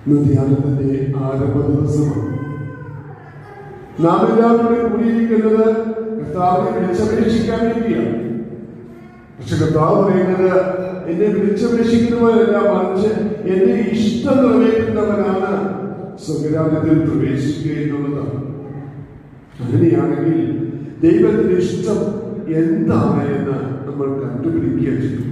ധ്യാനത്തിന്റെ ആരംഭ ദിവസമാണ്. നാം എല്ലാവരും കൂടിയിരിക്കുന്നത് കർത്താവിനെ വിളിച്ചപേക്ഷിക്കാൻ വേണ്ടിയാണ്. പക്ഷെ കർത്താവ് പറയുന്നത്, എന്നെ വിളിച്ചപേക്ഷിക്കുന്നവരെല്ലാം മറിച്ച് എന്റെ ഇഷ്ടം നിറവേറ്റുന്നവനാണ് സ്വർഗ്ഗരാജ്യത്തിൽ പ്രവേശിക്കുക എന്നുള്ളതാണ്. അങ്ങനെയാണെങ്കിൽ ദൈവത്തിന്റെ ഇഷ്ടം എന്താണ് എന്ന് നമ്മൾ കണ്ടുപിടിക്കുക ചെയ്യും.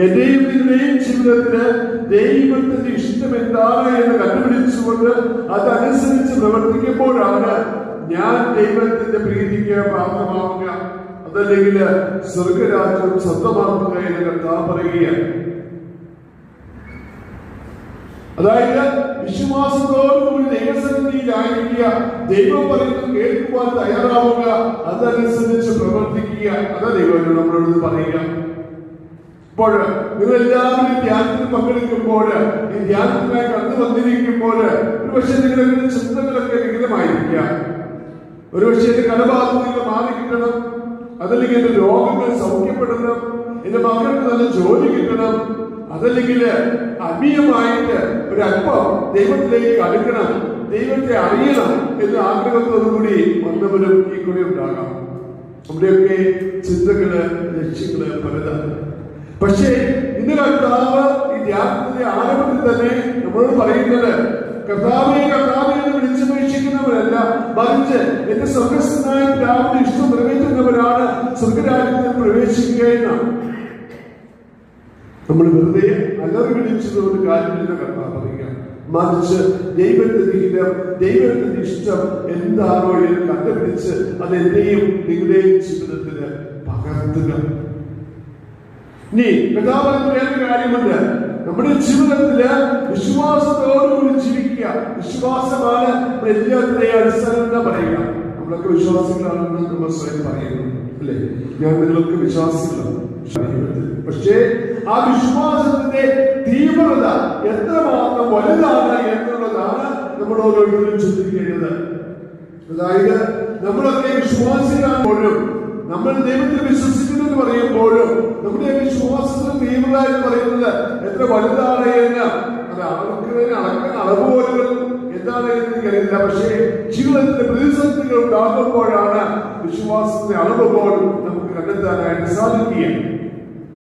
എന്റെയും നിങ്ങളുടെയും ജീവിതത്തിന് ദൈവത്തിന്റെ ഇഷ്ടം എന്താണ് എന്ന് കണ്ടുപിടിച്ചുകൊണ്ട് അതനുസരിച്ച് പ്രവർത്തിക്കുമ്പോഴാണ് ഞാൻ ദൈവത്തിന്റെ പ്രീതിക്ക് പാത്രമാവുക, അതല്ലെങ്കിൽ സ്വർഗരാജ്യം സ്വന്തമാക്കുക എന്ന് കർത്താവ് പറയുകയാണ്. അതായത് വിശ്വാസത്തോടുകൂടി ദൈവസന്നിധിയിലായിരിക്കുക, ദൈവം പറയുന്നത് കേൾക്കുവാൻ തയ്യാറാവുക, അതനുസരിച്ച് പ്രവർത്തിക്കുക. അതാ ദൈവം നമ്മളോട് പറയുക. ഇപ്പോൾ നിങ്ങളെല്ലാവരും ധ്യാനത്തിൽ പങ്കെടുക്കുമ്പോൾ, ഈ ധ്യാനത്തിനായി കടന്നു വന്നിരിക്കുമ്പോൾ ഒരുപക്ഷെ നിങ്ങളുടെ ചിന്തകളൊക്കെ വിഹിതമായിരിക്കാം. ഒരുപക്ഷെ എന്റെ കടബാധ്യതകൾ മാറി കിട്ടണം, അതല്ലെങ്കിൽ എന്റെ രോഗങ്ങൾ സൗഖ്യപ്പെടണം, എന്റെ മക്കൾക്ക് നല്ല ജോലി കിട്ടണം, അതല്ലെങ്കിൽ അമീയമായിട്ട് ഒരല്പം ദൈവത്തിലേക്ക് അടുക്കണം, ദൈവത്തെ അറിയണം എന്ന ആഗ്രഹത്തോടുകൂടി വന്നവരും ഈ കൂടെ ഉണ്ടാകാം. നമ്മുടെയൊക്കെ ചിന്തകള്, ലക്ഷ്യങ്ങള് പലതാണ്. പക്ഷേ ഇന്ന് കർത്താവ് ഈ ധ്യാനത്തിന്റെ ആരംഭത്തിൽ തന്നെ നമ്മളോട് പറയുന്നത്, കർത്താവെ കർത്താവെ എന്ന് വിളിച്ചപേക്ഷിക്കുന്നവരല്ല, മറിച്ച് എന്റെ സ്വർഗ്ഗസ്ഥനായ പിതാവിന്റെ ഇഷ്ടം നിറവേറ്റുന്നവരാണ് സ്വർഗ്ഗരാജ്യത്തിൽ പ്രവേശിക്കുക എന്നാണ്. നമ്മൾ വെറുതെ അലറി വിളിച്ചതുകൊണ്ട് കാര്യമില്ല കർത്താവ് പറയുക, മറിച്ച് ദൈവത്തിന്റെ ഹിതം, ദൈവത്തിന്റെ ഇഷ്ടം എന്താണോ എന്ന് കണ്ടുപിടിച്ച് അത് എന്റെയും നിങ്ങളുടെയും ജീവിതത്തിന് പകർത്തുക. ഇനി കർത്താവ് വേറെ കാര്യമുണ്ട്. നമ്മുടെ ജീവിതത്തില് വിശ്വാസത്തോടുകൂടി ജീവിക്കുക. വിശ്വാസമാണ് എല്ലാത്തിനെയും അടിസ്ഥാനം എന്ന് പറയുക. നമ്മളൊക്കെ വിശ്വാസികളാണെന്ന് നമ്മൾ സ്വയം പറയുന്നു, അല്ലേ? ഞാൻ നിങ്ങളൊക്കെ വിശ്വാസികളാണ്. പക്ഷേ ആ വിശ്വാസത്തിന്റെ തീവ്രത എത്രമാത്രം വലുതാണ് എന്നുള്ളതാണ് നമ്മൾ ഓരോരുത്തരും ചിന്തിക്കേണ്ടത്. അതായത് നമ്മളൊക്കെ വിശ്വാസികളാകുമ്പോഴും, നമ്മൾ ദൈവത്തിൽ വിശ്വസിക്കുന്നു എന്ന് പറയുമ്പോഴും നമ്മുടെ വിശ്വാസത്തിന്റെ തീവ്രത എന്ന് പറയുന്നത് എത്ര വലുതാണ് എന്ന് അത് അവർക്ക് അളക്കാൻ അളവുകോലുകൾ എന്താണ് എന്ന് എനിക്കറിയില്ല. പക്ഷേ ജീവിതത്തിന്റെ പ്രതിസന്ധികൾ ഉണ്ടാകുമ്പോഴാണ് വിശ്വാസത്തിന്റെ അളവുകോൽ നമുക്ക് കണ്ടെത്താനായിട്ട് സാധിക്കുക.